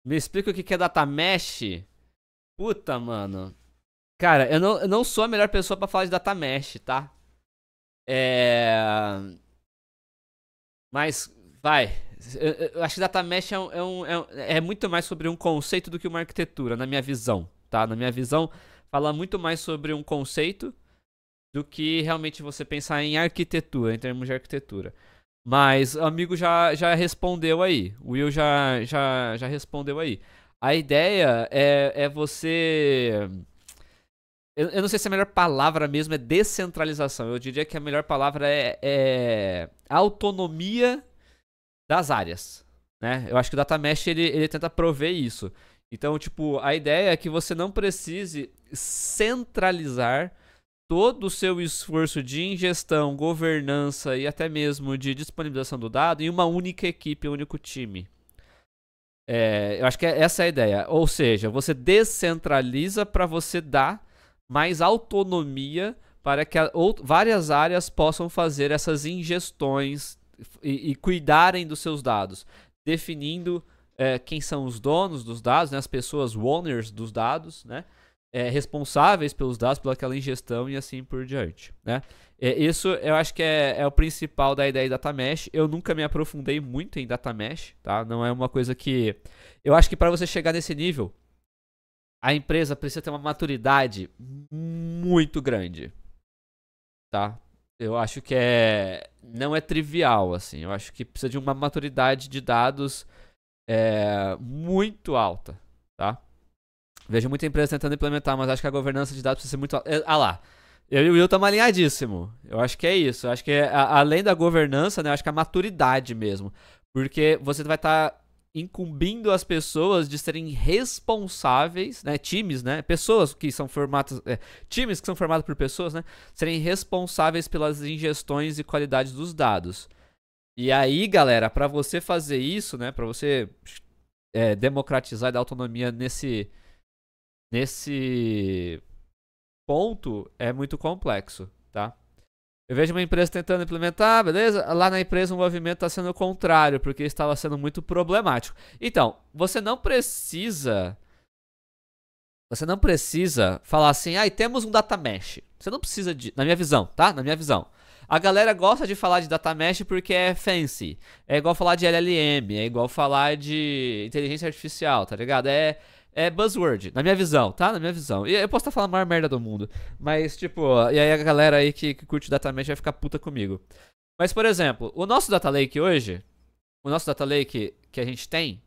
Me explica o que é data mesh? Puta, mano. Cara, eu não sou a melhor pessoa pra falar de data mesh, tá? É... Mas, vai. Eu acho que data mesh é muito mais sobre um conceito do que uma arquitetura, na minha visão, tá? Na minha visão, fala muito mais sobre um conceito do que realmente você pensar em arquitetura, em termos de arquitetura. Mas o amigo já respondeu aí. O Will já respondeu aí. A ideia é você. Eu não sei se a melhor palavra mesmo é descentralização. Eu diria que a melhor palavra é autonomia das áreas. Né? Eu acho que o Data Mesh ele tenta prover isso. Então, tipo, a ideia é que você não precise centralizar todo o seu esforço de ingestão, governança e até mesmo de disponibilização do dado em uma única equipe, um único time. Eu acho que essa é a ideia. Ou seja, você descentraliza para você dar mais autonomia para que várias áreas possam fazer essas ingestões e cuidarem dos seus dados, definindo quem são os donos dos dados, né, as pessoas owners dos dados, né, responsáveis pelos dados, pelaquela ingestão e assim por diante, né? Isso eu acho que é o principal da ideia de data mesh. Eu nunca me aprofundei muito em data mesh, tá? Não é uma coisa que... Eu acho que para você chegar nesse nível, a empresa precisa ter uma maturidade muito grande, tá? Eu acho que não é trivial, assim. Eu acho que precisa de uma maturidade de dados muito alta, tá? Vejo muita empresa tentando implementar, mas acho que a governança de dados precisa ser muito alta. Lá. Eu e o Will estamos alinhadíssimo. Eu acho que é isso. Eu acho que além da governança, né? Eu acho que a maturidade mesmo. Porque você vai estar incumbindo as pessoas de serem responsáveis, né? Times, né? Pessoas que são formadas. Times que são formados por pessoas, né? Serem responsáveis pelas ingestões e qualidades dos dados. E aí, galera, para você fazer isso, né? Para você democratizar e dar autonomia nesse ponto é muito complexo, tá? Eu vejo uma empresa tentando implementar, beleza? Lá na empresa o movimento está sendo o contrário, porque estava sendo muito problemático. Então, você não precisa falar assim, temos um data mesh. Você não precisa de, na minha visão, tá? Na minha visão. A galera gosta de falar de data mesh porque é fancy. É igual falar de LLM, é igual falar de inteligência artificial, tá ligado? É buzzword, na minha visão, tá? Na minha visão. E eu posso estar falando a maior merda do mundo. Mas, tipo, e aí a galera aí que curte data mesh vai ficar puta comigo. Mas, por exemplo, o nosso data lake hoje, o nosso data lake que a gente tem,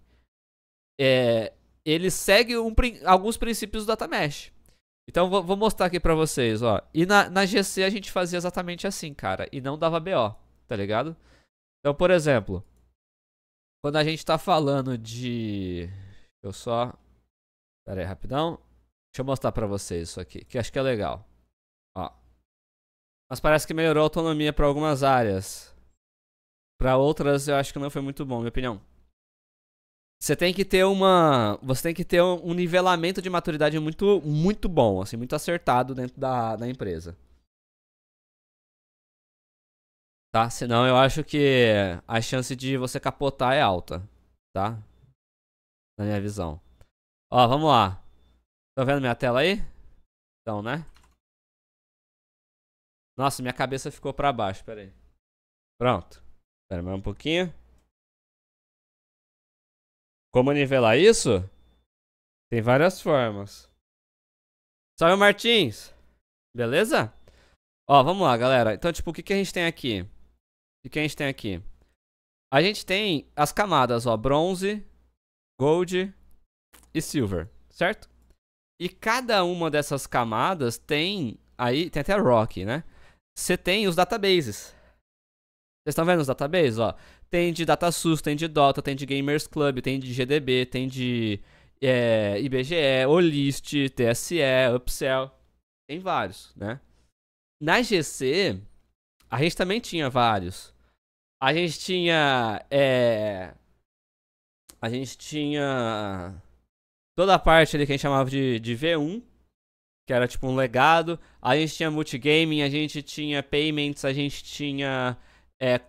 ele segue alguns princípios do data mesh. Então, vou mostrar aqui pra vocês, ó. E na GC a gente fazia exatamente assim, cara. E não dava BO, tá ligado? Então, por exemplo, quando a gente tá falando de... Eu só... Pera aí, rapidão. Deixa eu mostrar pra vocês isso aqui, que acho que é legal. Ó. Mas parece que melhorou a autonomia pra algumas áreas. Pra outras, eu acho que não foi muito bom, minha opinião. Você tem que ter um nivelamento de maturidade muito, muito bom, assim, muito acertado dentro da empresa. Tá? Senão eu acho que a chance de você capotar é alta, tá? Na minha visão. Ó, vamos lá. Tá vendo minha tela aí? Então, né? Nossa, minha cabeça ficou pra baixo, pera aí. Pronto. Espera mais um pouquinho. Como nivelar isso? Tem várias formas. Salve, Martins! Beleza? Ó, vamos lá, galera. Então, tipo, o que a gente tem aqui? O que a gente tem aqui? A gente tem as camadas, ó. Bronze, Gold e Silver, certo? E cada uma dessas camadas tem... Aí, tem até a Rock, né? Você tem os databases. Vocês estão vendo os databases, ó? Tem de DataSus, tem de Dota, tem de Gamers Club, tem de GDB, tem de IBGE, Olist, TSE, Upsell. Tem vários, né? Na GC, a gente também tinha vários. A gente tinha... A gente tinha... Toda a parte ali que a gente chamava de V1, que era tipo um legado. A gente tinha multigaming, a gente tinha payments, a gente tinha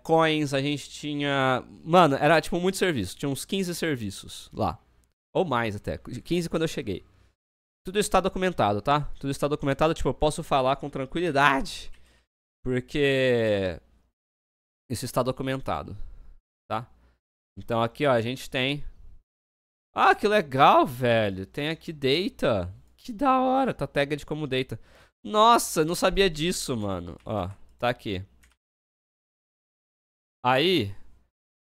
coins, a gente tinha... Mano, era tipo muito serviço. Tinha uns 15 serviços lá. Ou mais até, 15 quando eu cheguei. Tudo isso tá documentado, tá? Tudo isso tá documentado, tipo, eu posso falar com tranquilidade, porque isso está documentado, tá? Então aqui, ó, a gente tem... Ah, que legal, velho. Tem aqui data. Que da hora, tá tagged como data. Nossa, não sabia disso, mano. Ó, tá aqui. Aí,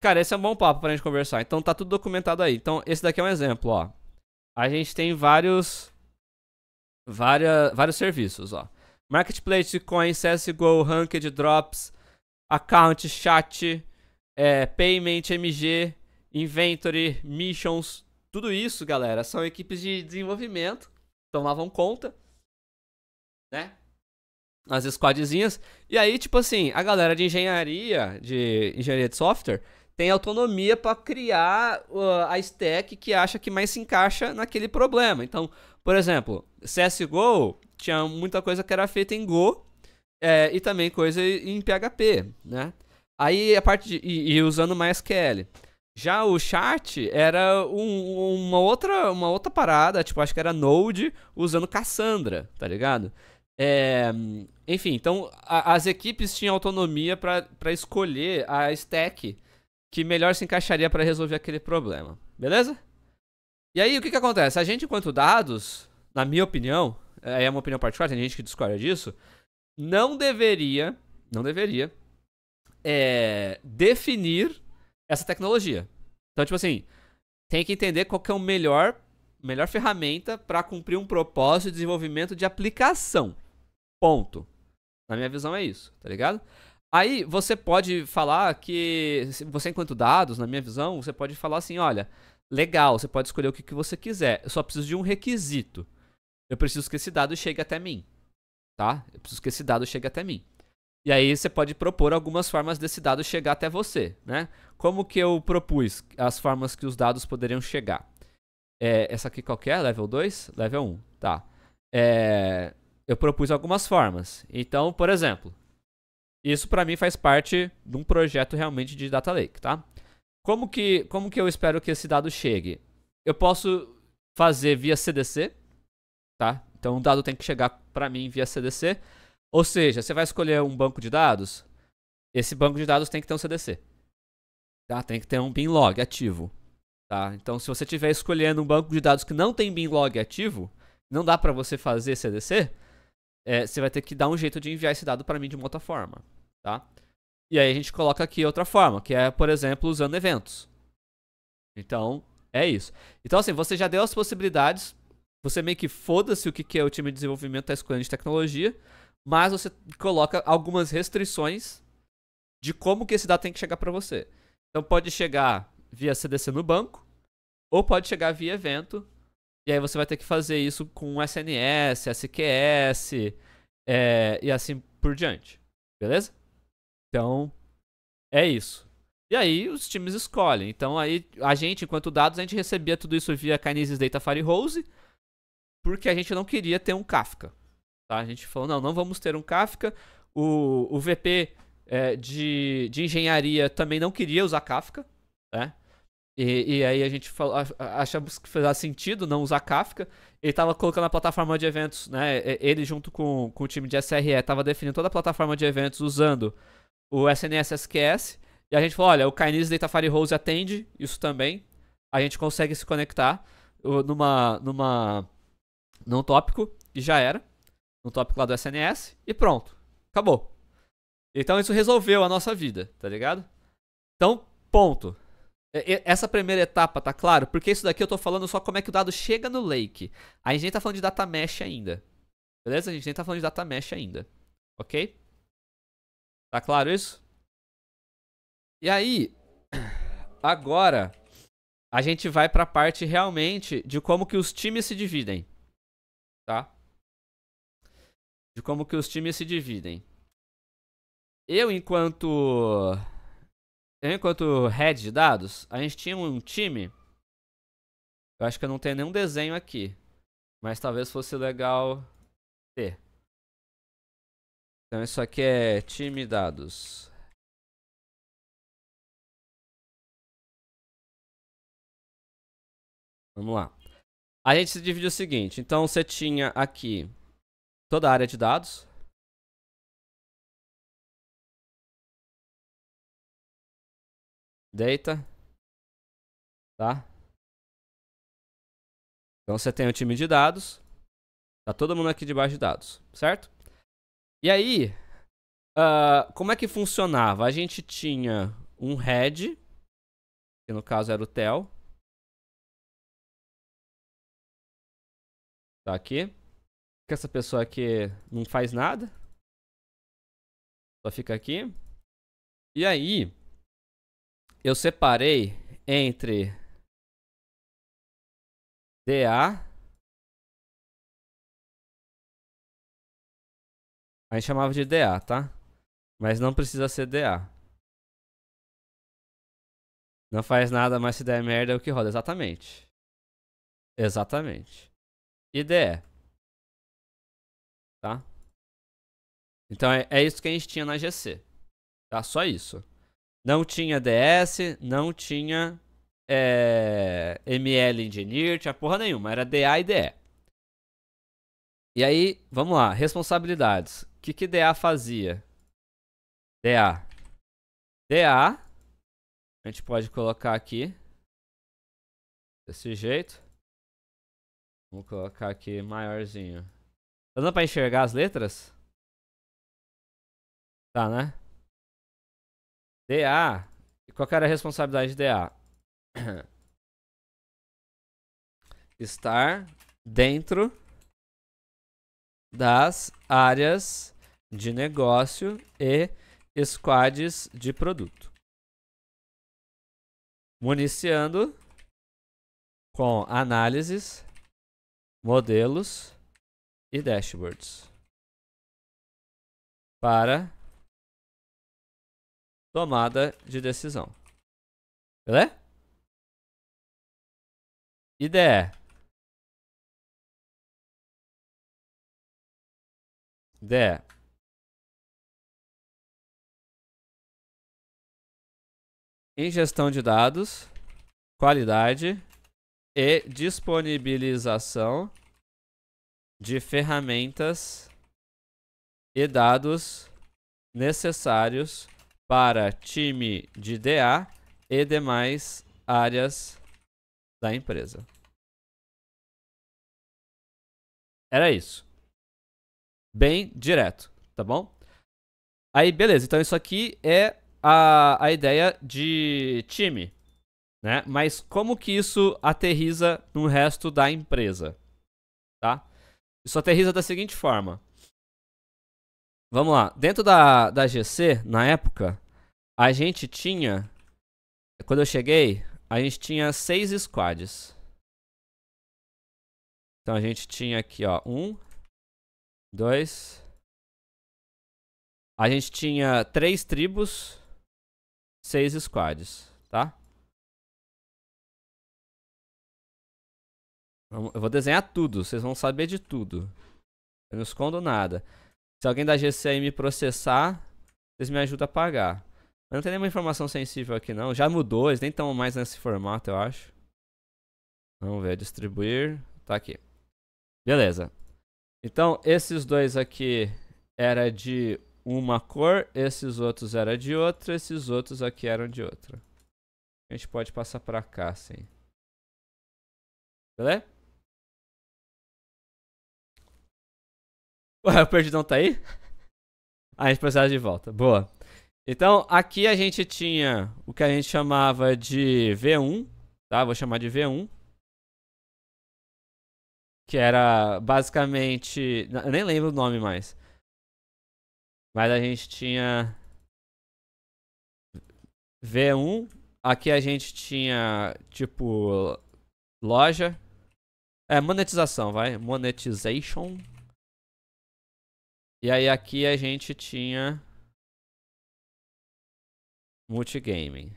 cara, esse é um bom papo pra gente conversar. Então tá tudo documentado aí. Então esse daqui é um exemplo, ó. A gente tem vários serviços, ó. Marketplace, Coin, CSGO, Ranked, Drops, Account, Chat, Payment, MG, Inventory, Missions. Tudo isso, galera, são equipes de desenvolvimento. Tomavam conta, né? As squadzinhas. E aí, tipo assim, a galera de engenharia de software, tem autonomia para criar a stack que acha que mais se encaixa naquele problema. Então, por exemplo, CSGO tinha muita coisa que era feita em Go e também coisa em PHP, né? Aí a parte e usando MySQL. Já o chat era uma outra parada, tipo, acho que era Node usando Cassandra, tá ligado? Enfim, então as equipes tinham autonomia para escolher a stack que melhor se encaixaria para resolver aquele problema, beleza? E aí o que acontece? A gente, enquanto dados, na minha opinião, é uma opinião particular, tem gente que discorda disso, não deveria definir essa tecnologia. Então, tipo assim, tem que entender qual que é a melhor ferramenta para cumprir um propósito de desenvolvimento de aplicação. Ponto. Na minha visão é isso, tá ligado? Aí você pode falar que, você enquanto dados, na minha visão, você pode falar assim, olha, legal, você pode escolher o que você quiser, eu só preciso de um requisito. Eu preciso que esse dado chegue até mim, tá? Eu preciso que esse dado chegue até mim. E aí você pode propor algumas formas desse dado chegar até você, né? Como que eu propus as formas que os dados poderiam chegar? Essa aqui qual que é? Level 2? Level 1, tá. Eu propus algumas formas. Então, por exemplo, isso pra mim faz parte de um projeto realmente de Data Lake, tá? Como que eu espero que esse dado chegue? Eu posso fazer via CDC, tá? Então o dado tem que chegar pra mim via CDC. Ou seja, você vai escolher um banco de dados, esse banco de dados tem que ter um CDC. Tá? Tem que ter um binlog ativo. Tá? Então, se você estiver escolhendo um banco de dados que não tem binlog ativo, não dá para você fazer CDC, você vai ter que dar um jeito de enviar esse dado para mim de uma outra forma. Tá? E aí a gente coloca aqui outra forma, que é, por exemplo, usando eventos. Então, é isso. Então, assim, você já deu as possibilidades, você meio que foda-se o que o time de desenvolvimento está escolhendo de tecnologia, mas você coloca algumas restrições de como que esse dado tem que chegar para você. Então pode chegar via CDC no banco, ou pode chegar via evento, e aí você vai ter que fazer isso com SNS, SQS, e assim por diante. Beleza? Então, é isso. E aí os times escolhem. Então aí a gente, enquanto dados, a gente recebia tudo isso via Kinesis Data Firehose, porque a gente não queria ter um Kafka. Tá? A gente falou, não vamos ter um Kafka. O VP de engenharia também não queria usar Kafka, né? E aí a gente falou, achamos que fazia sentido não usar Kafka. Ele estava colocando a plataforma de eventos, né? Ele junto com o time de SRE estava definindo toda a plataforma de eventos usando o SNS SQS. E a gente falou, olha, o Kinesis Data Firehose atende isso também. A gente consegue se conectar num tópico e já era. No tópico lá do SNS e pronto. Acabou. Então isso resolveu a nossa vida, tá ligado? Então, ponto. Essa primeira etapa, tá claro? Porque isso daqui eu tô falando só como é que o dado chega no lake. A gente nem tá falando de data mesh ainda. Beleza? A gente nem tá falando de data mesh ainda. Ok? Tá claro isso? E aí, agora, a gente vai pra parte realmente de como que os times se dividem. Tá? De como que os times se dividem. Eu, enquanto head de dados, a gente tinha um time. Eu acho que eu não tenho nenhum desenho aqui. Mas talvez fosse legal ter. Então isso aqui é time dados. Vamos lá. A gente se divide o seguinte. Então, você tinha aqui toda a área de dados. Data. Tá? Então, você tem o time de dados. Tá todo mundo aqui debaixo de dados, certo? E aí, como é que funcionava? A gente tinha um head, que no caso era o Theo. Tá aqui. Que essa pessoa aqui não faz nada. Só fica aqui. E aí, eu separei entre DA. A gente chamava de DA, tá? Mas não precisa ser DA. Não faz nada, mas se der merda é o que roda. Exatamente. Exatamente. IDE. Tá? Então é isso que a gente tinha na GC. Tá? Só isso. Não tinha DS, não tinha ML Engineer, tinha porra nenhuma. Era DA e DE. E aí, vamos lá. Responsabilidades. O que DA fazia? DA. DA. A gente pode colocar aqui. Desse jeito. Vamos colocar aqui maiorzinho. Tá dando pra enxergar as letras? Tá, né? DA. Qual que era a responsabilidade de DA? Estar dentro das áreas de negócio e squads de produto. Municiando com análises, modelos e dashboards para tomada de decisão. Beleza? IDE. IDE. Ingestão de dados, qualidade e disponibilização de ferramentas e dados necessários para time de DA e demais áreas da empresa. Era isso. Bem direto, tá bom? Aí, beleza. Então, isso aqui é a ideia de time, né? Mas como que isso aterriza no resto da empresa, tá? Isso aterriza da seguinte forma. Vamos lá. Dentro da GC, na época, a gente tinha... Quando eu cheguei, a gente tinha 6 squads. Então, a gente tinha aqui, ó, 1, 2... A gente tinha 3 tribos, 6 squads, tá? Eu vou desenhar tudo, vocês vão saber de tudo. Eu não escondo nada. Se alguém da GC aí me processar, vocês me ajudam a pagar. Mas não tem nenhuma informação sensível aqui não. Já mudou, eles nem estão mais nesse formato, eu acho. Vamos ver, distribuir. Tá aqui. Beleza. Então, esses dois aqui era de uma cor, esses outros eram de outra, esses outros aqui eram de outra. A gente pode passar pra cá, sim. Beleza? Ué, o perdidão tá aí? A gente precisa de volta. Boa. Então, aqui a gente tinha o que a gente chamava de V1, tá? Vou chamar de V1. Que era basicamente... Eu nem lembro o nome mais. Mas a gente tinha V1. Aqui a gente tinha, tipo, loja. Monetização, vai. Monetization. E aí aqui a gente tinha multigaming.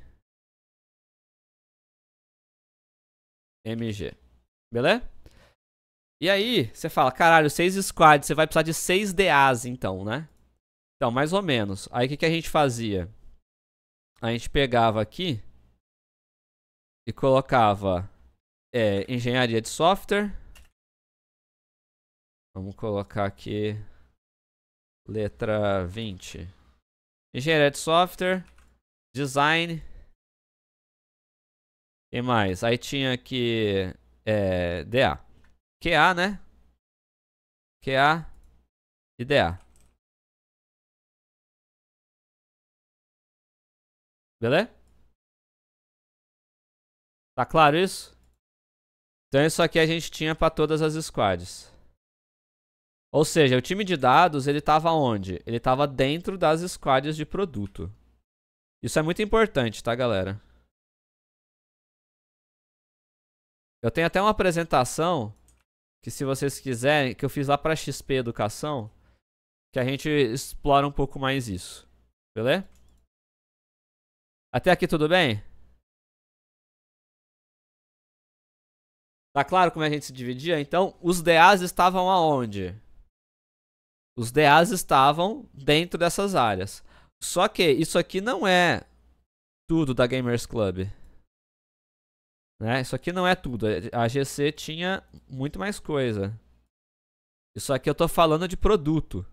MG. Beleza? E aí, você fala, caralho, 6 squads, você vai precisar de 6 DAs então, né? Então, mais ou menos. Aí o que a gente fazia? A gente pegava aqui e colocava engenharia de software. Vamos colocar aqui letra 20. Engenharia de software, design. E mais? Aí tinha aqui DA. QA, né? QA e DA. Beleza? Tá claro isso? Então isso aqui a gente tinha para todas as squads. Ou seja, o time de dados, ele tava onde? Ele tava dentro das squads de produto. Isso é muito importante, tá, galera? Eu tenho até uma apresentação que, se vocês quiserem, que eu fiz lá para XP Educação, que a gente explora um pouco mais isso. Beleza? Até aqui tudo bem? Tá claro como a gente se dividia? Então, os DAs estavam aonde? Os DAs estavam dentro dessas áreas. Só que isso aqui não é tudo da Gamers Club. Né? Isso aqui não é tudo. A GC tinha muito mais coisa. Isso aqui eu tô falando de produto.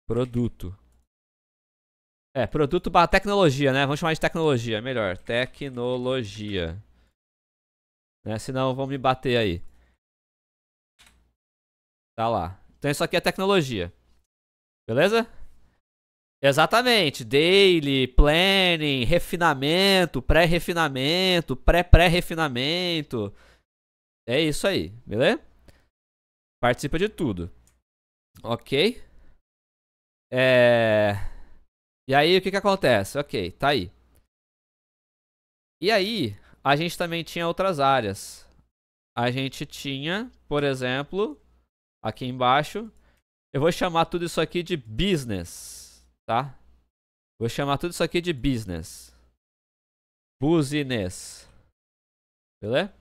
Produto. Produto barra tecnologia, né? Vamos chamar de tecnologia, melhor. Tecnologia. Né? Senão vão me bater aí. Tá lá. Então isso aqui é tecnologia. Beleza? Exatamente. Daily, planning, refinamento, pré-refinamento, pré-pré-refinamento. É isso aí, beleza? Participa de tudo. Ok. E aí, o que acontece? Ok, tá aí. E aí, a gente também tinha outras áreas. A gente tinha, por exemplo, aqui embaixo, eu vou chamar tudo isso aqui de business, tá? Vou chamar tudo isso aqui de business. Business. Beleza?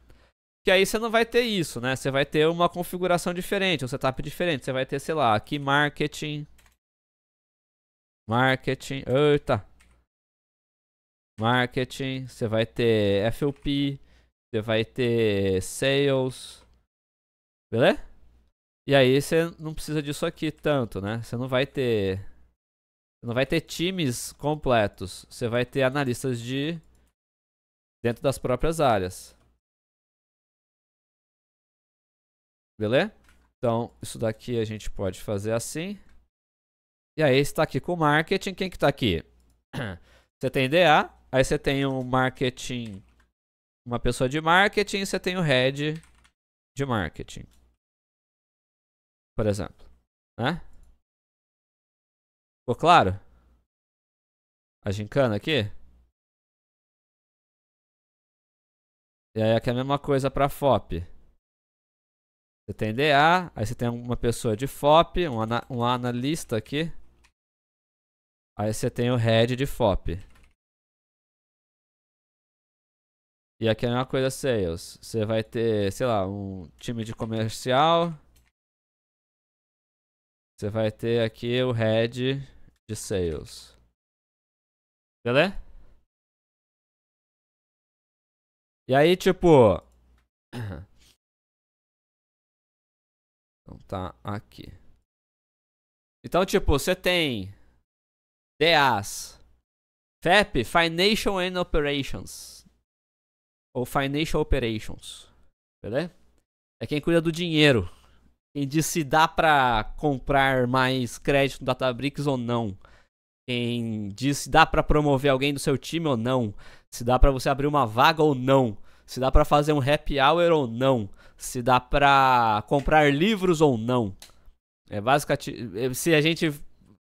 Que aí você não vai ter isso, né? Você vai ter uma configuração diferente, um setup diferente. Você vai ter, sei lá, aqui marketing. Marketing. Eita. Marketing. Você vai ter FOP. Você vai ter sales. Beleza? E aí você não precisa disso aqui tanto, né? Você não vai ter... Você não vai ter times completos. Você vai ter analistas de... dentro das próprias áreas. Beleza? Então, isso daqui a gente pode fazer assim. E aí, está aqui com o marketing. Quem que tá aqui? Você tem DA. Aí você tem um marketing... uma pessoa de marketing. E você tem o head de marketing. Por exemplo. Né? Ficou claro? A gincana aqui? E aí aqui é a mesma coisa para FOP. Você tem DA, aí você tem uma pessoa de FOP, um analista aqui. Aí você tem o head de FOP. E aqui é a mesma coisa sales. Você vai ter, sei lá, um time de comercial. Você vai ter aqui o head de sales. Beleza? E aí, tipo... Então tá aqui. Então, tipo, você tem DAs. FEP, Financial and Operations. Ou Financial Operations. Beleza? É quem cuida do dinheiro. Quem diz se dá pra comprar mais crédito no Databricks ou não. Quem diz se dá pra promover alguém do seu time ou não. Se dá pra você abrir uma vaga ou não. Se dá pra fazer um happy hour ou não. Se dá pra comprar livros ou não. É basicamente... Se a gente...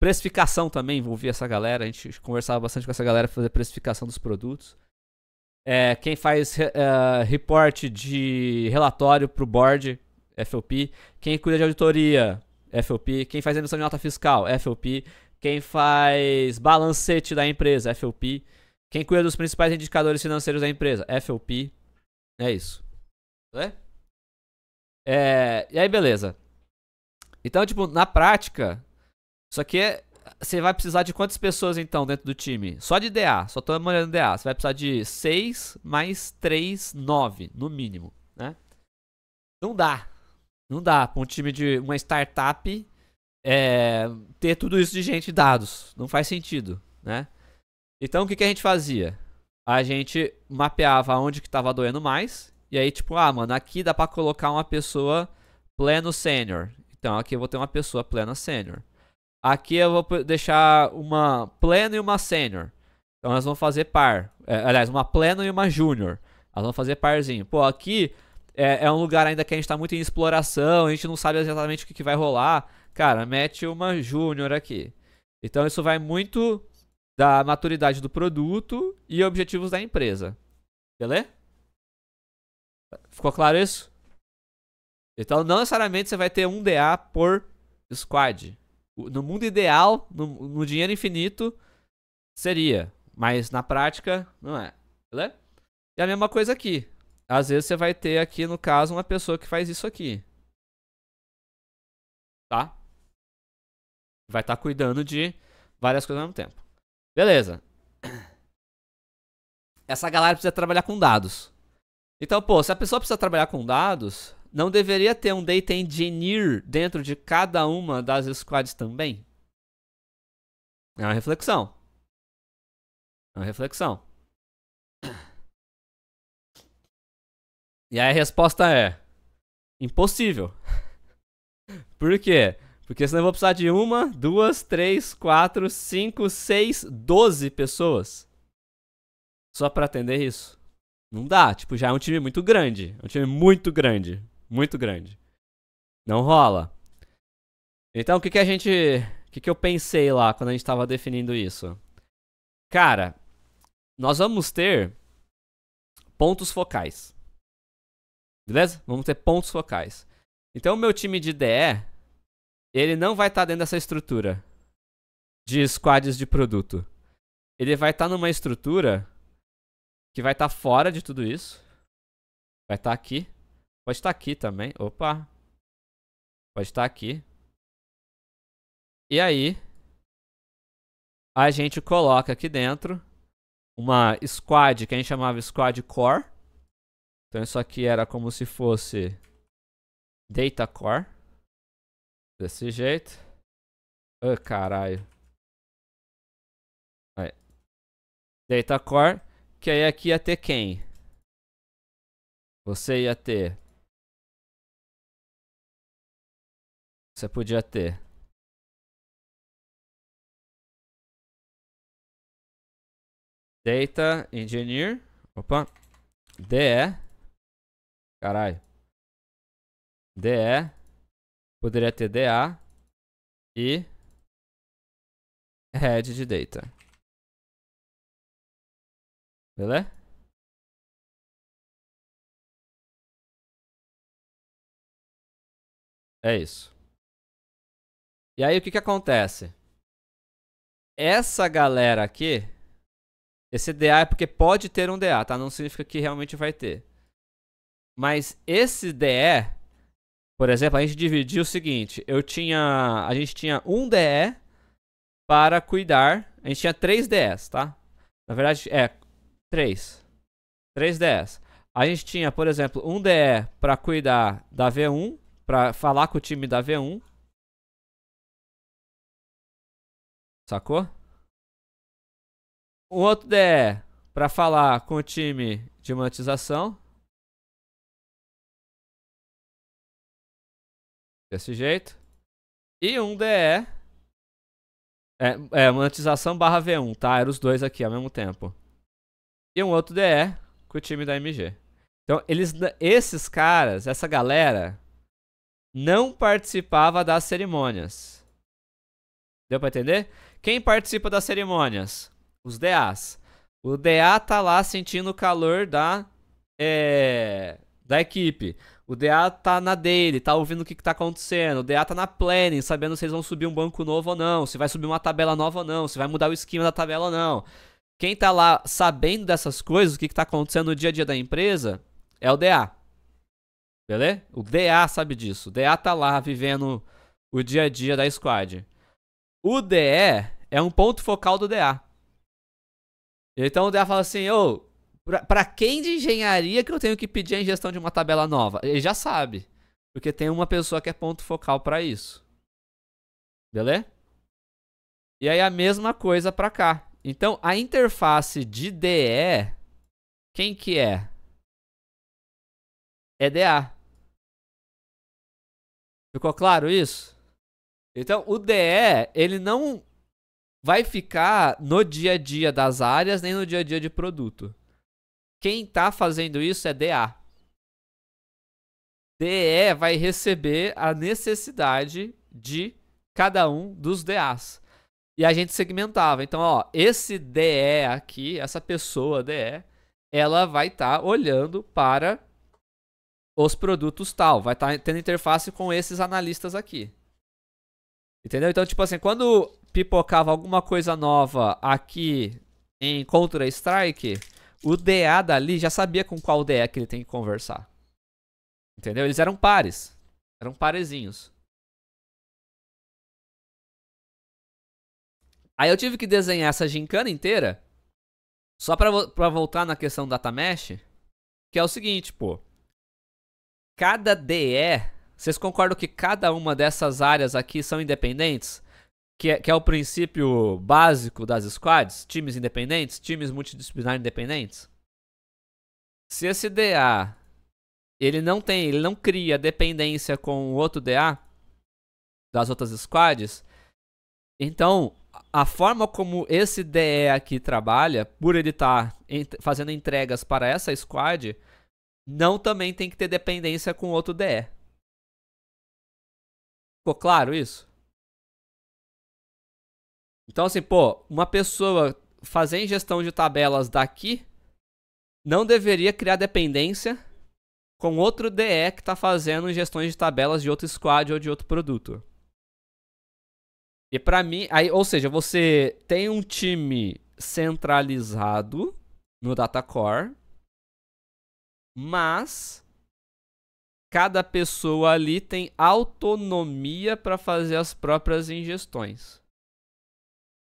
Precificação também, envolvia essa galera. A gente conversava bastante com essa galera pra fazer precificação dos produtos. Quem faz report de relatório pro board, FOP. Quem cuida de auditoria, FOP. Quem faz emissão de nota fiscal, FOP. Quem faz balancete da empresa, FOP. Quem cuida dos principais indicadores financeiros da empresa, FOP. É isso. E aí, beleza. Então, tipo, na prática, isso aqui você vai precisar de quantas pessoas então dentro do time? Só de DA, só tô olhando DA. Você vai precisar de 6 mais 3, 9, no mínimo, né? Não dá. Não dá pra um time de uma startup ter tudo isso de gente e dados. Não faz sentido, né? Então o que a gente fazia? A gente mapeava onde que tava doendo mais. E aí, tipo, mano, aqui dá pra colocar uma pessoa pleno sênior. Então aqui eu vou ter uma pessoa plena sênior. Aqui eu vou deixar uma pleno e uma sênior. Então nós vamos fazer par. Aliás, uma pleno e uma júnior. Nós vamos fazer parzinho. Pô, aqui é um lugar ainda que a gente tá muito em exploração. A gente não sabe exatamente o que vai rolar. Cara, mete uma júnior aqui. Então isso vai muito da maturidade do produto e objetivos da empresa. Beleza? Ficou claro isso? Então não necessariamente você vai ter um DA por squad. No mundo ideal, no dinheiro infinito, seria. Mas na prática, não é. Beleza? E a mesma coisa aqui. Às vezes você vai ter aqui, no caso, uma pessoa que faz isso aqui. Tá? Vai estar cuidando de várias coisas ao mesmo tempo. Beleza. Essa galera precisa trabalhar com dados. Então, pô, se a pessoa precisa trabalhar com dados, não deveria ter um data engineer dentro de cada uma das squads também? É uma reflexão. É uma reflexão. E aí a resposta é: impossível. Por quê? Porque senão eu vou precisar de 1, 2, 3, 4, 5, 6, 12 pessoas só pra atender isso. Não dá, tipo, já é um time muito grande. É um time muito grande. Muito grande. Não rola. Então, o que eu pensei lá quando a gente tava definindo isso? Cara, nós vamos ter pontos focais. Beleza? Vamos ter pontos focais. Então, o meu time de DE, ele não vai estar dentro dessa estrutura de squads de produto. Ele vai estar numa estrutura que vai estar fora de tudo isso. Vai estar aqui. Pode estar aqui também. Opa. Pode estar aqui. E aí, a gente coloca aqui dentro uma squad que a gente chamava squad core. Então isso aqui era como se fosse data core. Desse jeito. Ah, caralho. Aí. Data core. Que aí aqui ia ter quem? Você ia ter. Você podia ter. Data Engineer. Opa. DE. Caralho. DE. Poderia ter DA. E. Head de Data. Beleza? É isso. E aí o que acontece? Essa galera aqui, esse DA é porque pode ter um DA, tá? Não significa que realmente vai ter. Mas esse DE, por exemplo, a gente dividiu o seguinte, a gente tinha um DE para cuidar, a gente tinha 3 DS, tá? Na verdade, 3 DS. A gente tinha, por exemplo, um DE para cuidar da V1, para falar com o time da V1. Sacou? Um outro DE para falar com o time de monetização. Desse jeito. E um DE. Monetização barra V1, tá? Eram os dois aqui ao mesmo tempo. E um outro DE com o time da MG. Então, esses caras, essa galera, não participava das cerimônias. Deu pra entender? Quem participa das cerimônias? Os DAs. O DA tá lá sentindo o calor da equipe. O DA tá na dele, tá ouvindo o que tá acontecendo. O DA tá na planning, sabendo se eles vão subir um banco novo ou não, se vai subir uma tabela nova ou não, se vai mudar o esquema da tabela ou não. Quem tá lá sabendo dessas coisas, o que tá acontecendo no dia a dia da empresa, é o DA. Beleza? O DA sabe disso. O DA tá lá vivendo o dia a dia da squad. O DE é um ponto focal do DA. Então o DA fala assim, ô, pra quem de engenharia que eu tenho que pedir a ingestão de uma tabela nova? Ele já sabe, porque tem uma pessoa que é ponto focal pra isso. Beleza? E aí a mesma coisa pra cá. Então a interface de DE, quem que é? É DA. Ficou claro isso? Então o DE, ele não vai ficar no dia a dia das áreas, nem no dia a dia de produto. Quem está fazendo isso é DA. DE vai receber a necessidade de cada um dos DAs. E a gente segmentava. Então, ó, esse DE aqui, essa pessoa DE, ela vai estar olhando para os produtos tal. Vai estar tendo interface com esses analistas aqui. Entendeu? Então, tipo assim, quando pipocava alguma coisa nova aqui em Counter-Strike, o DA dali já sabia com qual DE que ele tem que conversar. Entendeu? Eles eram pares. Eram parezinhos. Aí eu tive que desenhar essa gincana inteira só pra voltar na questão do data mesh, que é o seguinte, pô. Cada DE, vocês concordam que cada uma dessas áreas aqui são independentes? Que é o princípio básico das squads? Times independentes? Times multidisciplinares independentes? Se esse DA ele não cria dependência com o outro DA das outras squads, então a forma como esse DE aqui trabalha, por ele estar fazendo entregas para essa squad, não também tem que ter dependência com outro DE. Ficou claro isso? Então assim, pô, uma pessoa fazer ingestão de tabelas daqui não deveria criar dependência com outro DE que está fazendo ingestões de tabelas de outro squad ou de outro produto. E pra mim, aí, ou seja, você tem um time centralizado no data core, mas cada pessoa ali tem autonomia para fazer as próprias ingestões.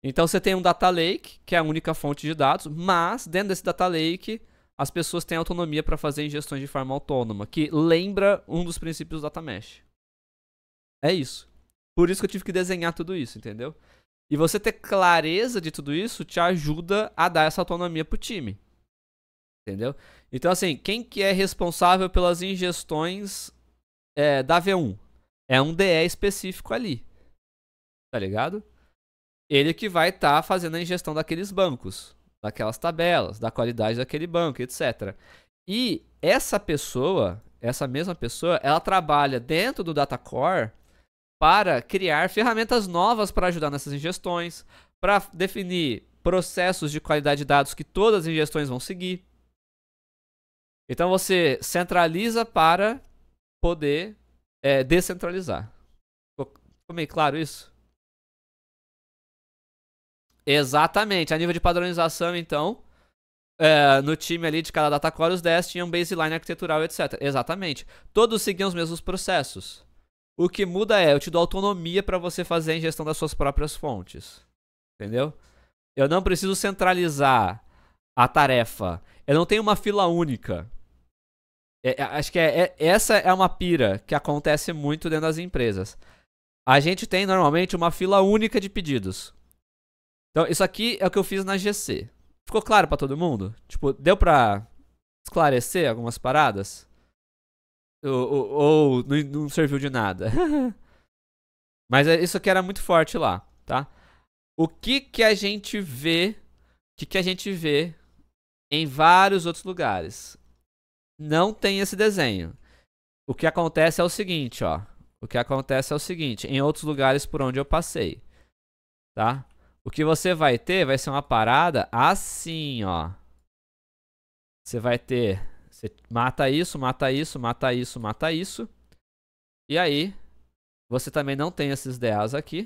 Então você tem um data lake, que é a única fonte de dados, mas dentro desse data lake as pessoas têm autonomia para fazer ingestões de forma autônoma, que lembra um dos princípios do data mesh. É isso. Por isso que eu tive que desenhar tudo isso, entendeu? E você ter clareza de tudo isso te ajuda a dar essa autonomia pro time. Entendeu? Então, assim, quem que é responsável pelas ingestões da V1? É um DE específico ali. Tá ligado? Ele que vai estar fazendo a ingestão daqueles bancos, daquelas tabelas, da qualidade daquele banco, etc. E essa mesma pessoa, ela trabalha dentro do Data Core para criar ferramentas novas para ajudar nessas ingestões, para definir processos de qualidade de dados que todas as ingestões vão seguir. Então você centraliza para poder descentralizar. Ficou meio claro isso? Exatamente. A nível de padronização, então, no time ali de cada data core, os 10 tinham baseline arquitetural, etc. Exatamente. Todos seguiam os mesmos processos. O que muda eu te dou autonomia para você fazer a ingestão das suas próprias fontes. Entendeu? Eu não preciso centralizar a tarefa. Eu não tenho uma fila única. Acho que essa é uma pira que acontece muito dentro das empresas. A gente tem normalmente uma fila única de pedidos. Então, isso aqui é o que eu fiz na GC. Ficou claro pra todo mundo? Tipo, deu pra esclarecer algumas paradas? Ou não serviu de nada? Mas isso aqui era muito forte lá, tá? O que a gente vê... O que a gente vê em vários outros lugares? Não tem esse desenho. O que acontece é o seguinte, ó. O que acontece é o seguinte, em outros lugares por onde eu passei, tá? O que você vai ter vai ser uma parada assim, ó. Você vai ter... Você mata isso, mata isso, mata isso, mata isso. E aí, você também não tem esses DAs aqui.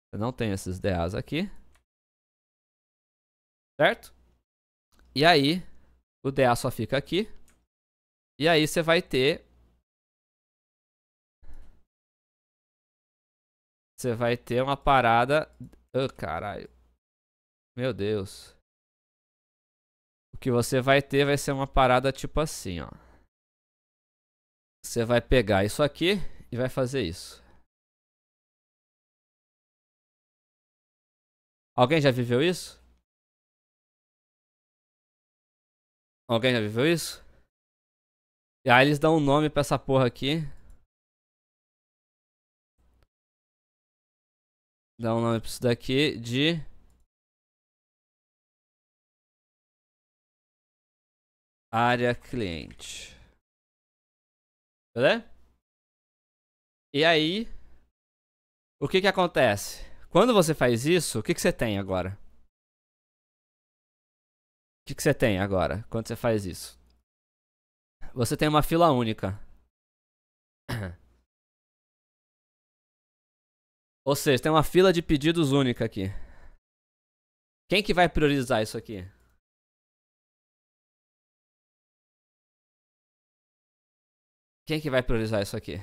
Você não tem esses DAs aqui. Certo? E aí, o DA só fica aqui. E aí você vai ter... você vai ter uma parada... Oh, caralho. Meu Deus. O que você vai ter vai ser uma parada tipo assim, ó. Você vai pegar isso aqui e vai fazer isso. Alguém já viveu isso? Alguém já viveu isso? E aí eles dão um nome pra essa porra aqui. Dá um nome pra isso daqui de... área cliente. Beleza? E aí, o que que acontece? Quando você faz isso, o que que você tem agora? O que que você tem agora, quando você faz isso? Você tem uma fila única. Ou seja, tem uma fila de pedidos única aqui. Quem que vai priorizar isso aqui? Quem que vai priorizar isso aqui?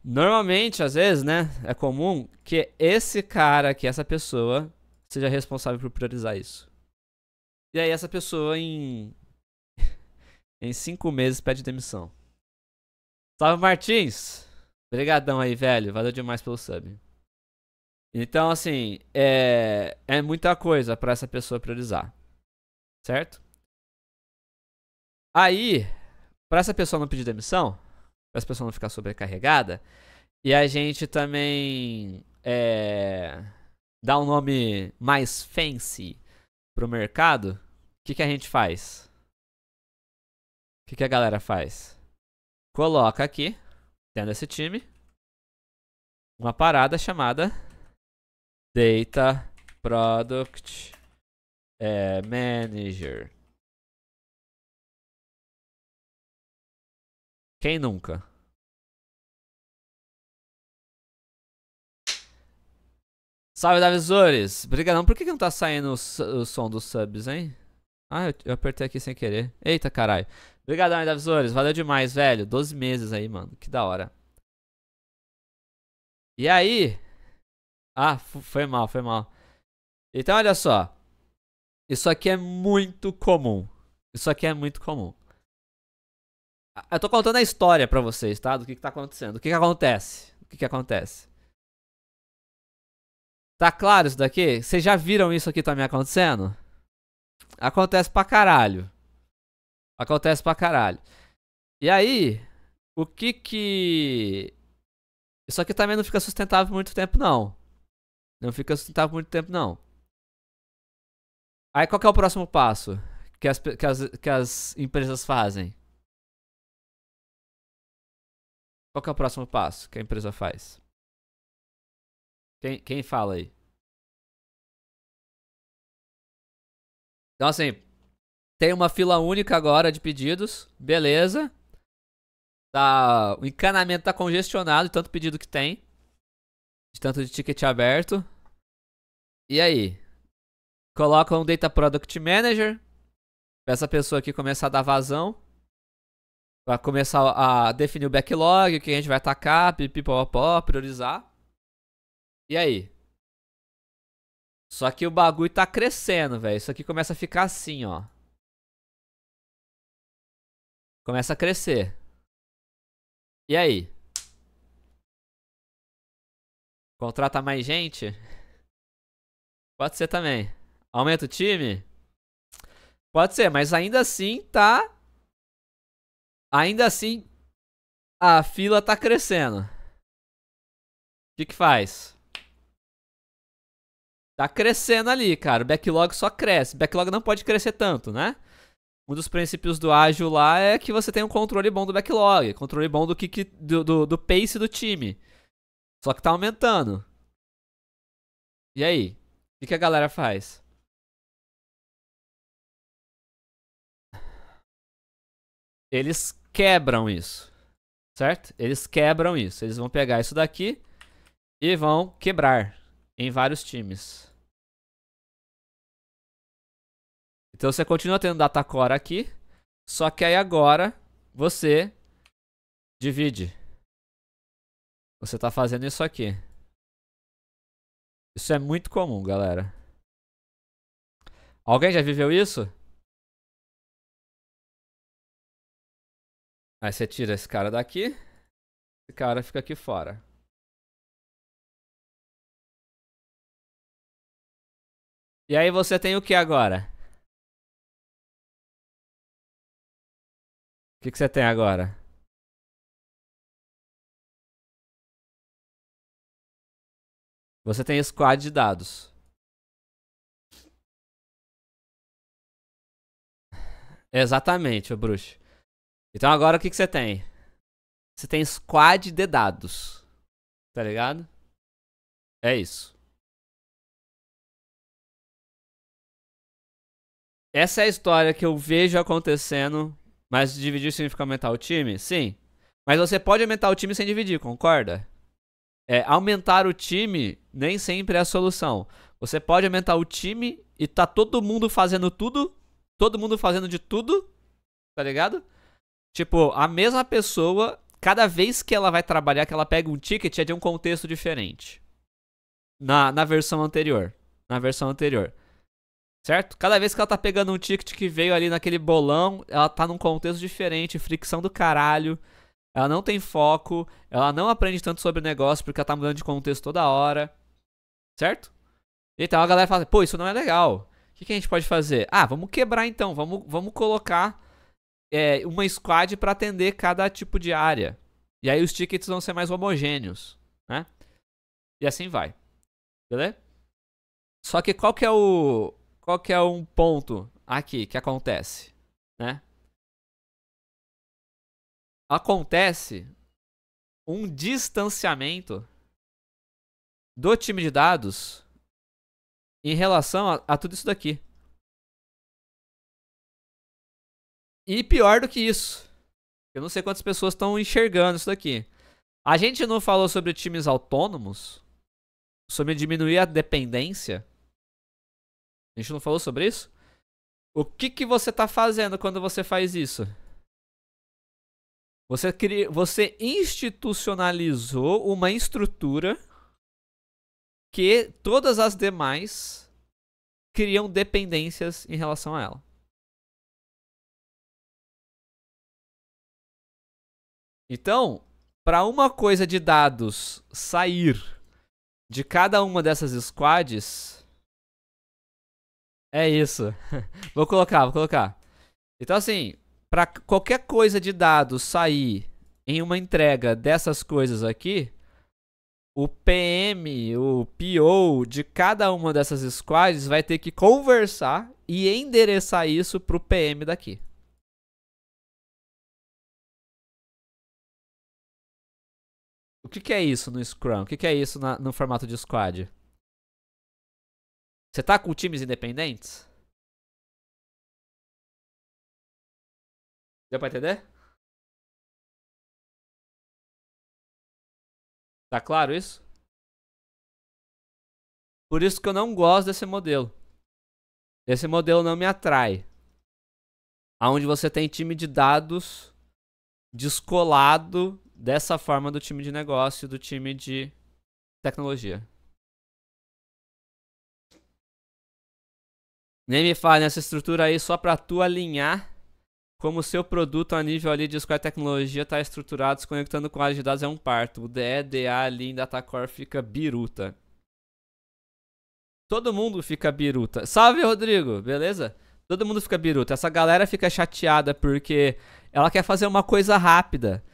Normalmente, às vezes, né, é comum que esse cara aqui, essa pessoa, seja responsável por priorizar isso. E aí essa pessoa em 5 meses pede demissão. Salve, Martins! Obrigadão aí, velho. Valeu demais pelo sub. Então, assim, é muita coisa pra essa pessoa priorizar. Certo? Aí, pra essa pessoa não pedir demissão, pra essa pessoa não ficar sobrecarregada, e a gente também dá um nome mais fancy pro mercado, o que a gente faz? O que a galera faz? Coloca aqui, tendo esse time, uma parada chamada Data Product Manager. Quem nunca? Salve, Davisores! Brigadão. Por que não tá saindo o som dos subs, hein? Ah, eu apertei aqui sem querer. Eita, caralho. Obrigadão aí, Davisores. Valeu demais, velho. 12 meses aí, mano. Que da hora. E aí... Ah, foi mal, foi mal. Então, olha só. Isso aqui é muito comum. Isso aqui é muito comum. Eu tô contando a história pra vocês, tá? Do que tá acontecendo. O que acontece? O que acontece? Tá claro isso daqui? Vocês já viram isso aqui também acontecendo? Acontece pra caralho. Acontece pra caralho. E aí, o que... Isso aqui também não fica sustentável por muito tempo, não. Não fica sustentável por muito tempo, não. Aí qual que é o próximo passo que as empresas fazem? Qual que é o próximo passo que a empresa faz? Quem fala aí? Então assim, tem uma fila única agora de pedidos, beleza. Tá, o encanamento tá congestionado, de tanto pedido que tem. De tanto de ticket aberto. E aí? Coloca um Data Product Manager. Pra essa pessoa aqui começar a dar vazão. Pra começar a definir o backlog, o que a gente vai atacar, pipipopó, priorizar. E aí? Só que o bagulho tá crescendo, velho. Isso aqui começa a ficar assim, ó. Começa a crescer. E aí? Contrata mais gente? Pode ser também. Aumenta o time? Pode ser, mas ainda assim tá... Ainda assim, a fila tá crescendo. O que faz? Tá crescendo ali, cara. O backlog só cresce. O backlog não pode crescer tanto, né? Um dos princípios do ágil lá é que você tem um controle bom do backlog. Controle bom do pace do time. Só que tá aumentando. E aí? O que a galera faz? Eles quebram isso. Certo? Eles quebram isso. Eles vão pegar isso daqui e vão quebrar em vários times. Então você continua tendo data core aqui. Só que aí agora você divide. Você tá fazendo isso aqui. Isso é muito comum, galera. Alguém já viveu isso? Aí você tira esse cara daqui. Esse cara fica aqui fora. E aí você tem o que agora? O que você tem agora? Você tem squad de dados. Exatamente, ô bruxo. Então agora o que você tem? Você tem squad de dados. Tá ligado? É isso. Essa é a história que eu vejo acontecendo. Mas dividir significa aumentar o time? Sim. Mas você pode aumentar o time sem dividir, concorda? Aumentar o time nem sempre é a solução. Você pode aumentar o time e tá todo mundo fazendo tudo. Todo mundo fazendo de tudo. Tá ligado? Tipo, a mesma pessoa, cada vez que ela vai trabalhar, que ela pega um ticket, é de um contexto diferente. Na versão anterior. Na versão anterior. Certo? Cada vez que ela tá pegando um ticket que veio ali naquele bolão, ela tá num contexto diferente, fricção do caralho. Ela não tem foco, ela não aprende tanto sobre o negócio porque ela tá mudando de contexto toda hora. Certo? Então a galera fala, pô, isso não é legal. O que a gente pode fazer? Ah, vamos quebrar então, vamos colocar uma squad pra atender cada tipo de área. E aí os tickets vão ser mais homogêneos, né? E assim vai. Beleza? Só que qual que é um ponto aqui que acontece, né? Acontece um distanciamento do time de dados em relação a tudo isso daqui. E pior do que isso, eu não sei quantas pessoas estão enxergando isso daqui. A gente não falou sobre times autônomos, sobre diminuir a dependência. A gente não falou sobre isso? O que você está fazendo quando você faz isso? Você institucionalizou uma estrutura que todas as demais criam dependências em relação a ela. Então, para uma coisa de dados sair de cada uma dessas squads, é isso. Vou colocar. Então, assim, para qualquer coisa de dados sair em uma entrega dessas coisas aqui, o PM, o PO de cada uma dessas squads vai ter que conversar e endereçar isso pro PM daqui. O que é isso no Scrum? O que é isso no formato de squad? Você tá com times independentes? Deu pra entender? Tá claro isso? Por isso que eu não gosto desse modelo. Esse modelo não me atrai. Onde você tem time de dados descolado dessa forma do time de negócio, do time de tecnologia. Nem me fale nessa estrutura aí só pra tu alinhar como o seu produto a nível ali de Square Tecnologia está estruturado, se conectando com a área de dados é um parto. O DE, DA ali em Datacore fica biruta. Todo mundo fica biruta. Salve, Rodrigo, beleza? Todo mundo fica biruta. Essa galera fica chateada porque ela quer fazer uma coisa rápida.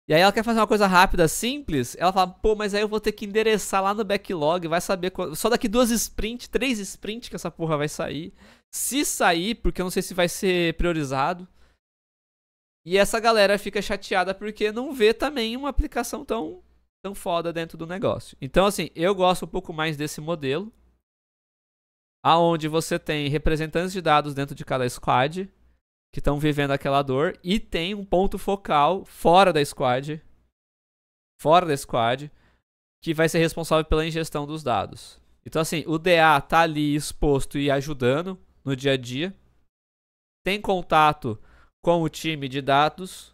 E aí ela quer fazer uma coisa rápida, simples. Ela fala, pô, mas aí eu vou ter que endereçar lá no backlog. Vai saber só daqui 2 sprints, 3 sprints que essa porra vai sair. Se sair, porque eu não sei se vai ser priorizado. E essa galera fica chateada porque não vê também uma aplicação tão foda dentro do negócio. Então, assim, eu gosto um pouco mais desse modelo, aonde você tem representantes de dados dentro de cada squad que estão vivendo aquela dor e tem um ponto focal fora da squad, que vai ser responsável pela ingestão dos dados. Então, assim, o DA tá ali exposto e ajudando no dia a dia, tem contato com o time de dados,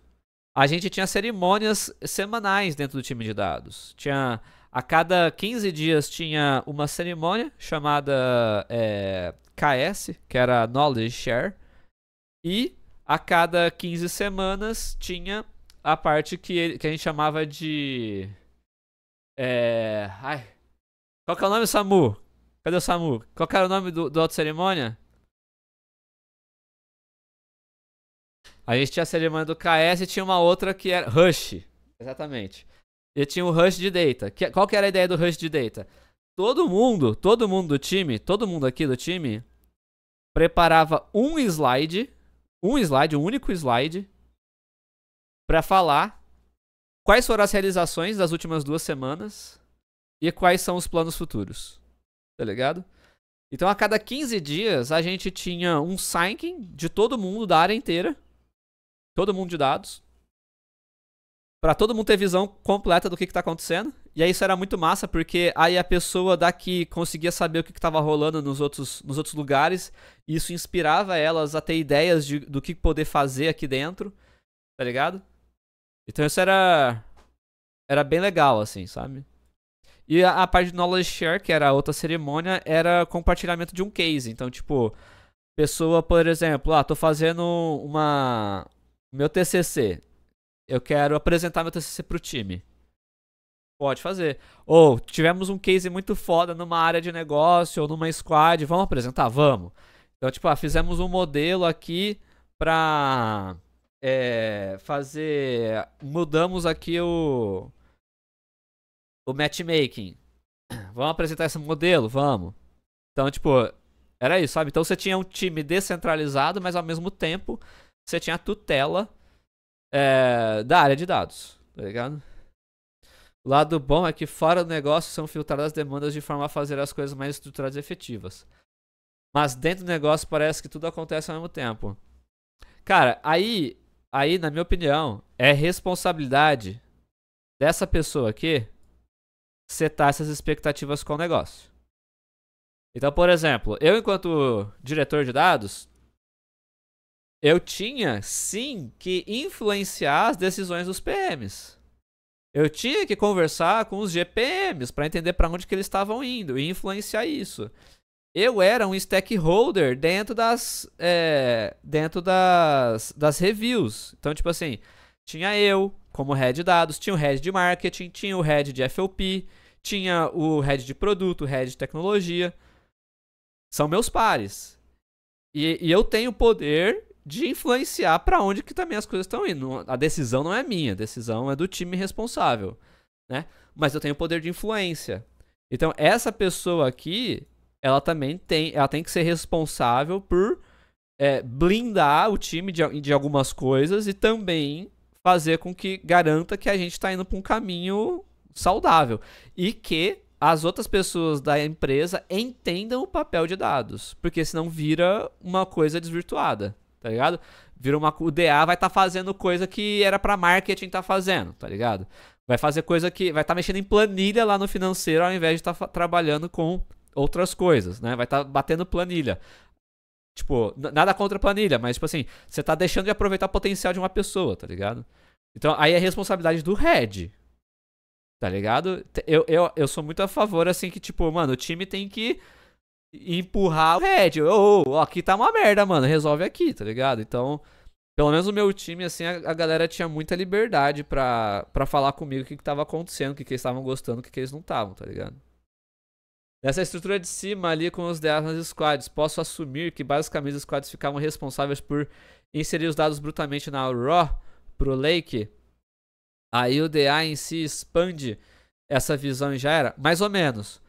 a gente tinha cerimônias semanais dentro do time de dados. A cada 15 dias tinha uma cerimônia chamada KS, que era Knowledge Share. E a cada 15 semanas tinha a parte que a gente chamava de... Ai, qual que é o nome, Samu? Cadê o Samu? Qual que era o nome do auto-cerimônia? A gente tinha a cerimônia do KS e tinha uma outra que era Rush. Exatamente. E tinha o Rush de Data. Qual que era a ideia do Rush de Data? Todo mundo do time, todo mundo aqui do time, preparava um único slide, pra falar quais foram as realizações das últimas 2 semanas e quais são os planos futuros. Tá ligado? Então a cada 15 dias a gente tinha um signing de todo mundo da área inteira. Todo mundo de dados. Pra todo mundo ter visão completa do que tá acontecendo. E aí isso era muito massa, porque aí a pessoa daqui conseguia saber o que tava rolando nos outros lugares. E isso inspirava elas a ter ideias do que poder fazer aqui dentro. Tá ligado? Então isso era bem legal, assim, sabe? E a parte de Knowledge Share, que era a outra cerimônia, era compartilhamento de um case. Então, tipo, pessoa, por exemplo, tô fazendo meu TCC. Eu quero apresentar meu TCC pro time. Pode fazer. Ou tivemos um case muito foda numa área de negócio ou numa squad. Vamos apresentar? Vamos. Então, tipo, fizemos um modelo aqui pra fazer... Mudamos aqui o matchmaking. Vamos apresentar esse modelo? Vamos. Então, tipo, era isso, sabe? Então você tinha um time descentralizado, mas ao mesmo tempo você tinha a tutela da área de dados, tá ligado? O lado bom é que fora do negócio são filtradas as demandas de forma a fazer as coisas mais estruturadas e efetivas. Mas dentro do negócio parece que tudo acontece ao mesmo tempo. Cara, aí na minha opinião, é responsabilidade dessa pessoa aqui setar essas expectativas com o negócio. Então, por exemplo, eu enquanto diretor de dados, eu tinha sim que influenciar as decisões dos PMs. Eu tinha que conversar com os GPMs para entender para onde que eles estavam indo e influenciar isso. Eu era um stakeholder dentro das reviews. Então, tipo assim, tinha eu como head de dados, tinha o head de marketing, tinha o head de FOP, tinha o head de produto, o head de tecnologia. São meus pares. E eu tenho o poder de influenciar para onde que também as coisas estão indo. A decisão não é minha, a decisão é do time responsável, né? Mas eu tenho o poder de influência. Então, essa pessoa aqui, ela também tem que ser responsável por blindar o time de algumas coisas e também fazer com que garanta que a gente está indo para um caminho saudável. E que as outras pessoas da empresa entendam o papel de dados. Porque senão vira uma coisa desvirtuada, tá ligado? O DA vai estar fazendo coisa que era pra marketing tá fazendo, tá ligado? Vai fazer coisa que vai estar mexendo em planilha lá no financeiro ao invés de estar trabalhando com outras coisas, né? Vai estar batendo planilha. Tipo, nada contra planilha, mas tipo assim, você tá deixando de aproveitar o potencial de uma pessoa, tá ligado? Então aí é responsabilidade do head, tá ligado? Eu sou muito a favor, assim, que tipo, mano, o time tem que empurrar o head. Aqui tá uma merda, mano, resolve aqui, tá ligado? Então, pelo menos o meu time, assim, a galera tinha muita liberdade pra falar comigo o que tava acontecendo, o que eles estavam gostando, o que eles não estavam, tá ligado? Nessa estrutura de cima ali com os DAs nas squads, posso assumir que basicamente os squads ficavam responsáveis por inserir os dados brutamente na raw pro lake. Aí o DA em si expande essa visão e já era, mais ou menos.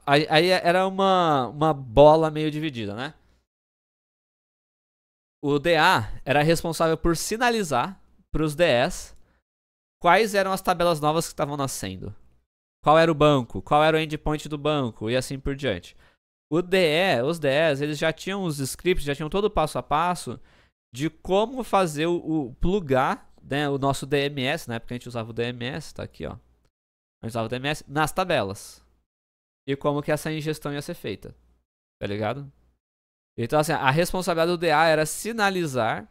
Aí era uma bola meio dividida, né? O DA era responsável por sinalizar pros DS quais eram as tabelas novas que estavam nascendo. Qual era o banco, qual era o endpoint do banco e assim por diante. Os DEs, eles já tinham os scripts, já tinham todo o passo a passo de como fazer o plugar, né, o nosso DMS, na época a gente usava o DMS, tá aqui, ó. A gente usava o DMS nas tabelas. E como que essa ingestão ia ser feita, tá ligado? Então, assim, a responsabilidade do DA era sinalizar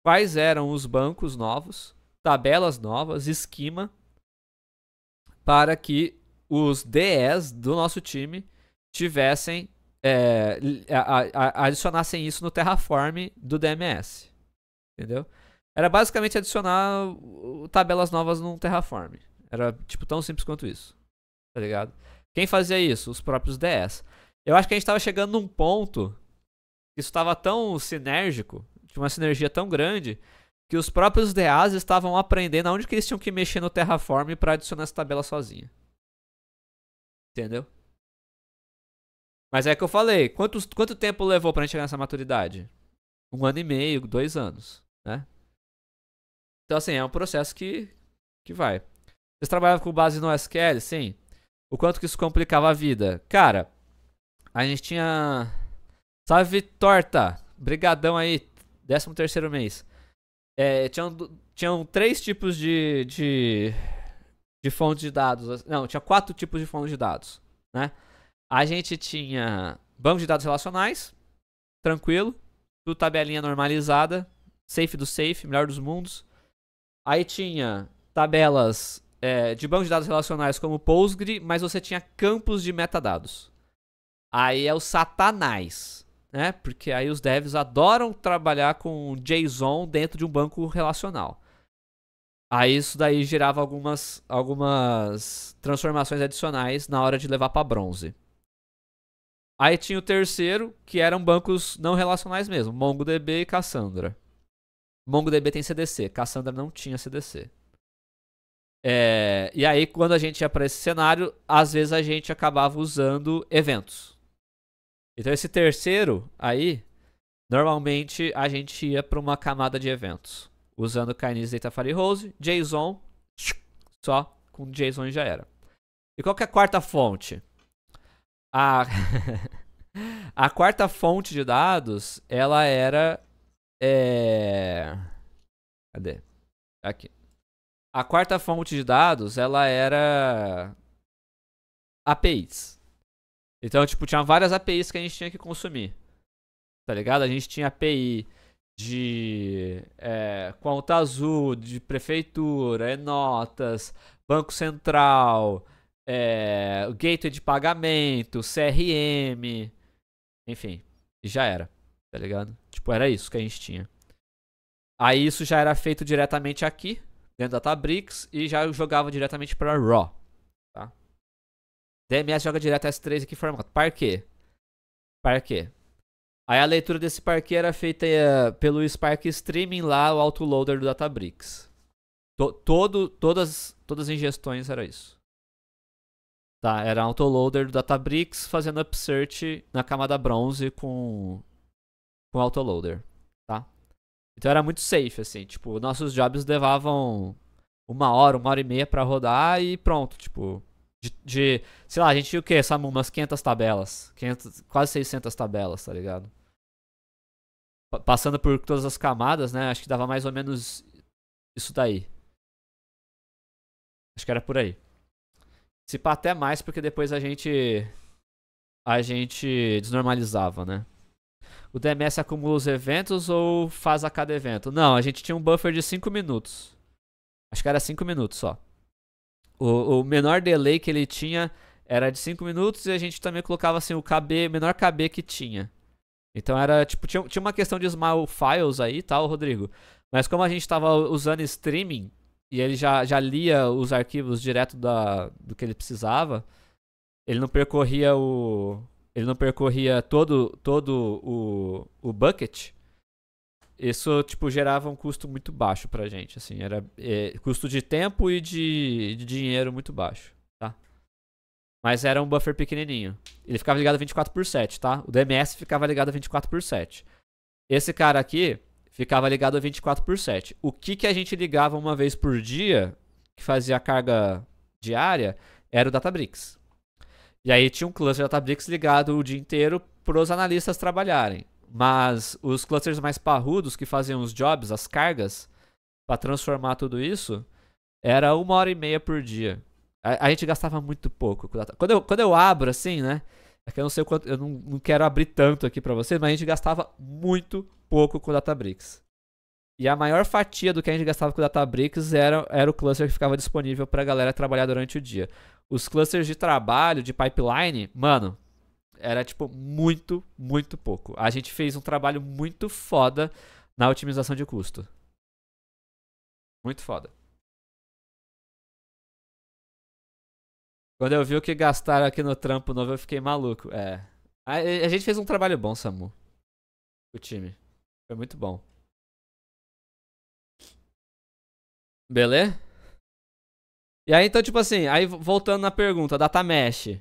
quais eram os bancos novos, tabelas novas, esquema, para que os DEs do nosso time tivessem, adicionassem isso no Terraform do DMS. Entendeu? Era basicamente adicionar tabelas novas num Terraform. Era tipo tão simples quanto isso. Tá ligado? Quem fazia isso? Os próprios DS. Eu acho que a gente tava chegando num ponto que isso tava tão sinérgico, tinha uma sinergia tão grande, que os próprios DAs estavam aprendendo aonde que eles tinham que mexer no Terraform pra adicionar essa tabela sozinha. Entendeu? Mas é que eu falei, quanto tempo levou pra gente chegar nessa maturidade? 1 ano e meio, 2 anos, né? Então assim, é um processo que vai. Vocês trabalhavam com base no SQL? Sim. O quanto que isso complicava a vida? Cara, a gente tinha... Salve, Torta! Brigadão aí, 13º mês. Tinham 3 tipos de fontes de dados. Não, tinha 4 tipos de fontes de dados, né? A gente tinha banco de dados relacionais, tranquilo, tudo tabelinha normalizada, safe do safe, melhor dos mundos. Aí tinha tabelas de banco de dados relacionais como Postgre, mas você tinha campos de metadados. Aí é o satanás, né? Porque aí os devs adoram trabalhar com JSON dentro de um banco relacional. Aí isso daí gerava algumas transformações adicionais na hora de levar para bronze. Aí tinha o terceiro, que eram bancos não relacionais mesmo, MongoDB e Cassandra. MongoDB tem CDC, Cassandra não tinha CDC. E aí, quando a gente ia para esse cenário, às vezes a gente acabava usando eventos. Então, esse terceiro aí, normalmente a gente ia para uma camada de eventos, usando Kinesis Data Firehose, JSON, só com JSON já era. E qual que é a quarta fonte? A quarta fonte de dados, ela era... Cadê? Aqui. A quarta fonte de dados, ela era APIs. Então, tipo, tinha várias APIs que a gente tinha que consumir. Tá ligado? A gente tinha API de conta azul, de prefeitura, notas, Banco Central, gateway de pagamento, CRM, enfim, e já era, tá ligado? Tipo, era isso que a gente tinha. Aí isso já era feito diretamente aqui, dentro da Databricks, e já jogava diretamente para RAW, tá? DMS joga direto S3 aqui em formato parquet. Aí a leitura desse parquet era feita pelo Spark Streaming lá, o autoloader do Databricks. Todas as ingestões era isso. Tá, era autoloader do Databricks fazendo upsearch na camada bronze com autoloader, tá? Então era muito safe, assim, tipo, nossos jobs levavam 1 hora e meia pra rodar e pronto, tipo, sei lá, a gente tinha o quê, Samu? Umas 500 tabelas, quase 600 tabelas, tá ligado? Passando por todas as camadas, né, acho que dava mais ou menos isso daí. Acho que era por aí. Se pá até mais, porque depois a gente desnormalizava, né? O DMS acumula os eventos ou faz a cada evento? Não, a gente tinha um buffer de 5 minutos. Acho que era 5 minutos só. O menor delay que ele tinha era de 5 minutos e a gente também colocava assim o menor KB que tinha. Então era tipo, tinha uma questão de small files aí, tal, Rodrigo. Mas como a gente estava usando streaming e ele já lia os arquivos direto do que ele precisava, ele não percorria todo o bucket. Isso, tipo, gerava um custo muito baixo pra gente, assim. Era custo de tempo e de dinheiro muito baixo, tá? Mas era um buffer pequenininho. Ele ficava ligado 24/7, tá? O DMS ficava ligado 24/7. Esse cara aqui ficava ligado 24/7. O que a gente ligava uma vez por dia, que fazia a carga diária, era o Databricks. E aí tinha um cluster Databricks ligado o dia inteiro para os analistas trabalharem. Mas os clusters mais parrudos que faziam os jobs, as cargas, para transformar tudo isso, era 1 hora e meia por dia. A gente gastava muito pouco. Quando eu abro assim, né? É que eu não sei o quanto. Eu não quero abrir tanto aqui para vocês, mas a gente gastava muito pouco com o Databricks. E a maior fatia do que a gente gastava com o Databricks era o cluster que ficava disponível pra galera trabalhar durante o dia. Os clusters de trabalho, de pipeline, mano, era tipo muito, muito pouco. A gente fez um trabalho muito foda na otimização de custo. Muito foda. Quando eu vi o que gastaram aqui no trampo novo, eu fiquei maluco. É. A gente fez um trabalho bom, Samu. O time. Foi muito bom. Beleza? E aí, então, tipo assim, aí voltando na pergunta, data mesh.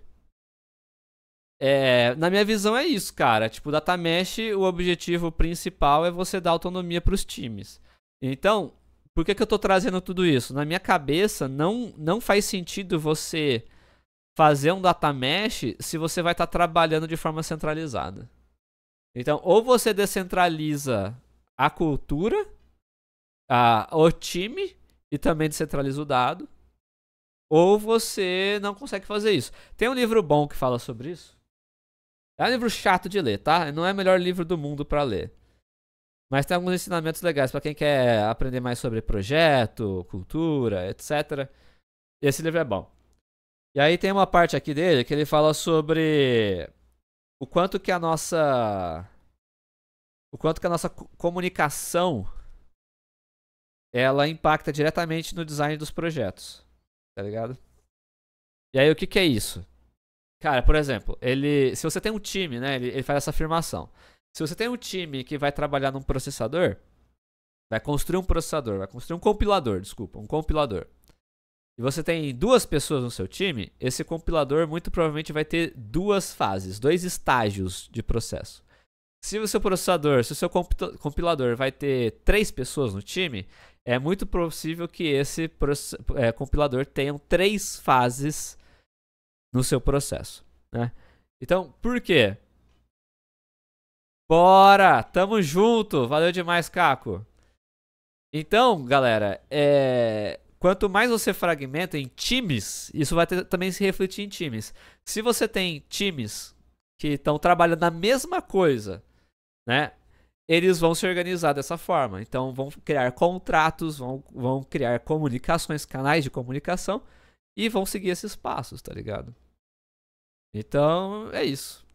Na minha visão é isso, cara. Tipo, data mesh, o objetivo principal é você dar autonomia pros times. Então, por que eu tô trazendo tudo isso? Na minha cabeça, não faz sentido você fazer um data mesh se você vai estar trabalhando de forma centralizada. Então, ou você descentraliza a cultura, o time, e também descentraliza o dado, ou você não consegue fazer isso. Tem um livro bom que fala sobre isso. É um livro chato de ler, tá? Não é o melhor livro do mundo pra ler. Mas tem alguns ensinamentos legais pra quem quer aprender mais sobre projeto, cultura, etc. Esse livro é bom. E aí tem uma parte aqui dele que ele fala sobre o quanto que a nossa comunicação ela impacta diretamente no design dos projetos, tá ligado? E aí o que é isso? Cara, por exemplo, se você tem um time, né, ele faz essa afirmação. Se você tem um time que vai trabalhar num processador, vai construir um compilador, desculpa, um compilador. E você tem duas pessoas no seu time, esse compilador muito provavelmente vai ter duas fases, dois estágios de processo. Se o seu compilador vai ter 3 pessoas no time, é muito possível que esse compilador tenha 3 fases no seu processo, né? Então, por quê? Bora! Tamo junto! Valeu demais, Caco! Então, galera, quanto mais você fragmenta em times, isso vai também se refletir em times. Se você tem times que estão trabalhando na mesma coisa, né? Eles vão se organizar dessa forma. Então, vão criar contratos, vão criar comunicações, canais de comunicação e vão seguir esses passos, tá ligado? Então, é isso.